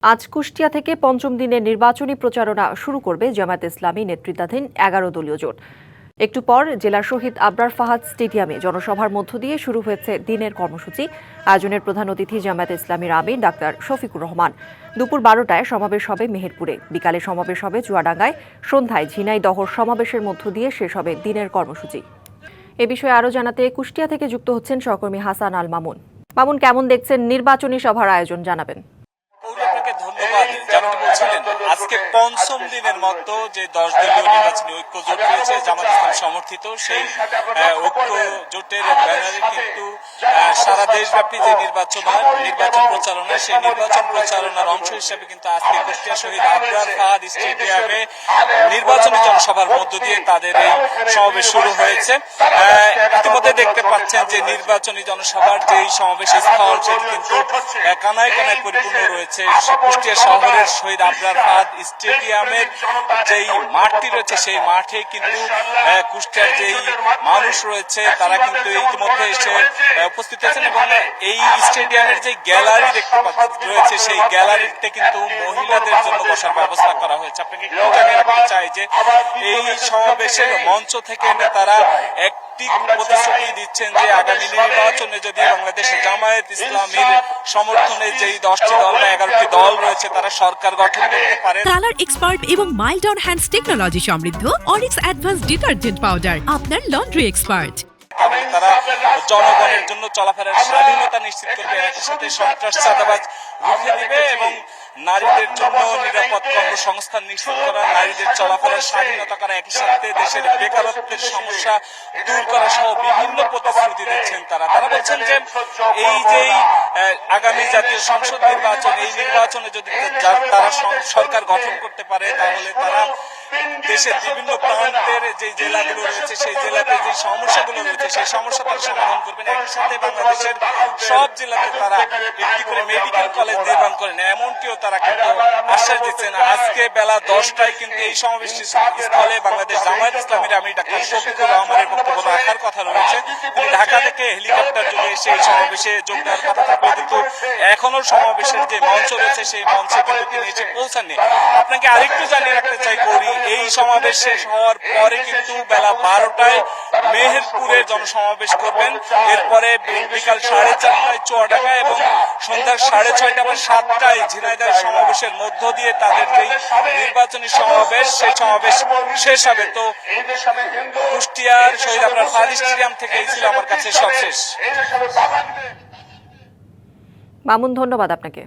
আজ কুষ্টিয়া থেকে পঞ্চম দিনের নির্বাচনী প্রচারণা শুরু করবে জামায়াতে ইসলামী নেতৃত্বাধীন ১১ দলীয় জোট। একটু পর জেলা শহীদ আবরার ফাহাদ স্টেডিয়ামে জনসভার মধ্য দিয়ে শুরু হয়েছে দিনের কর্মসূচি। আয়োজনের প্রধান অতিথি জামায়াতে ইসলামীর আমির ডাক্তার শফিকুর রহমান। দুপুর ১২টায় সমাবেশ হবে মেহেরপুরে, বিকালে সমাবেশ হবে চুয়াডাঙ্গায়, সন্ধ্যায় ঝিনাইদহর সমাবেশের মধ্য দিয়ে শেষ হবে দিনের কর্মসূচি। এ বিষয়ে আরও জানাতে কুষ্টিয়া থেকে যুক্ত হচ্ছেন সহকর্মী হাসান আল মামুন। মামুন, কেমন দেখছেন নির্বাচনী সভার আয়োজন, জানাবেন। ধন্যবাদ। যেমনটি বলছিলেন, আজকে পঞ্চম দিনের মতো যে ১০ দলীয় নির্বাচনী ঐক্য জোট রয়েছে জামাত ইসলাম সমর্থিত, সেই ঐক্য জোটের ব্যানারে কিন্তু সারা দেশব্যাপী যে নির্বাচন প্রচারণা, সেই নির্বাচন প্রচারণার অংশ হিসেবে কিন্তু আজকে কুষ্টিয়া শহীদ আবরার ফাহাদ স্টেডিয়ামে নির্বাচনী জনসভার মধ্য দিয়ে তাদের এই সমাবেশ শুরু হয়েছে। ইতিমধ্যে দেখতে পাচ্ছেন যে নির্বাচনী জনসভার যে সমাবেশ স্থল সেটি কিন্তু কানায় কানায় পরিপূর্ণ রয়েছে। কুষ্টিয়া শহরের শহীদ আবরার ফাহাদ স্টেডিয়ামের যেই মাঠটি রয়েছে সেই মাঠে কিন্তু কুষ্টিয়ার যেই মানুষ রয়েছে তারা কিন্তু ইতিমধ্যে এসে উপস্থিত হয়েছেন এবং এই স্টেডিয়ামের যে গ্যালারি দেখতে রয়েছে সেই গ্যালারিতে কিন্তু মহিলাদের জন্য বসার ব্যবস্থা করা হয়েছে। আপনাকে একটু জানিয়ে রাখতে চাই যে এই সমাবেশের মঞ্চ থেকে তারা প্রতিশ্রুতি দিচ্ছেন যে আগামী নির্বাচনে যদি বাংলাদেশে জামায়াত ইসলামীর সমর্থনে যেই 10টি দল বা 11টি দল রয়েছে তারা সরকার গঠন করতে পারে। কালার এক্সপার্ট এবং মাইল্ড অন হ্যান্ডস টেকনোলজি সমৃদ্ধ অরিক্স অ্যাডভান্স ডিটারজেন্ট পাউডার আপনার লন্ড্রি এক্সপার্ট। তারা জনগণের জন্য চলাফেরার স্বাধীনতা নিশ্চিত করবে, একই সাথে সন্ত্রাস চাঁদাবাজ রুখে দিবে এবং নারীদের জন্য নিরাপদ কর্মসংস্থান নিশ্চিত করা, নারীদের চলাফেরার স্বাধীনতা করা, একই সাথে দেশের বেকারত্বের সমস্যা দূর করা সহ বিভিন্ন প্রতিশ্রুতি দিচ্ছেন তারা। বলছেন যে এই যে আগামী জাতীয় সংসদ নির্বাচন, এই নির্বাচনে যদি তারা সরকার গঠন করতে পারে তাহলে তারা দেশের বিভিন্ন প্রান্তের যে জেলাগুলো রয়েছে সেই জেলাতে যে সমস্যাগুলো রয়েছে সেই সমস্যা তারা সমাধান করবেন। একই সাথে বাংলাদেশের সব জেলাতে তারা একটি করে মেডিকেল কলেজ নির্মাণ করেন, এমনটিও তারা কিন্তু আশ্বাস দিচ্ছেন। আজকে বেলা 10টায় কিন্তু এই সমাবেশ স্থলে বাংলাদেশ জামায়াত ইসলামীর আমির ডাক্তার শফিকুর রহমানের বক্তব্য রাখার কথা রয়েছে। তিনি ঢাকা থেকে হেলিকপ্টার যোগে এসে এই সমাবেশে যোগ দেওয়ার কথা থাকলেও কিন্তু এখনো সমাবেশের যে মঞ্চ রয়েছে সেই মঞ্চে কিন্তু তিনি এসে পৌঁছাননি। আপনাকে আরেকটু জানিয়ে রাখতে চাই করি, এই সমাবেশ শেষ হওয়ার পরে কিন্তু বেলা 12টায় মেহেরপুরে জনসমাবেশ করবেন, এরপরে বিকাল 4:30টায় চুয়াডাঙ্গা এবং সন্ধ্যা 6:30 বা 7টায় ঝিনাইদহ সমাবেশের মধ্য দিয়ে তাদের যে নির্বাচনী সমাবেশ সেই সমাবেশ শেষ হবে। তো কুষ্টিয়ার শহীদ আবরার ফাহাদ স্টেডিয়াম থেকে এই ছিল আমার কাছে সবশেষ। মামুন, ধন্যবাদ আপনাকে।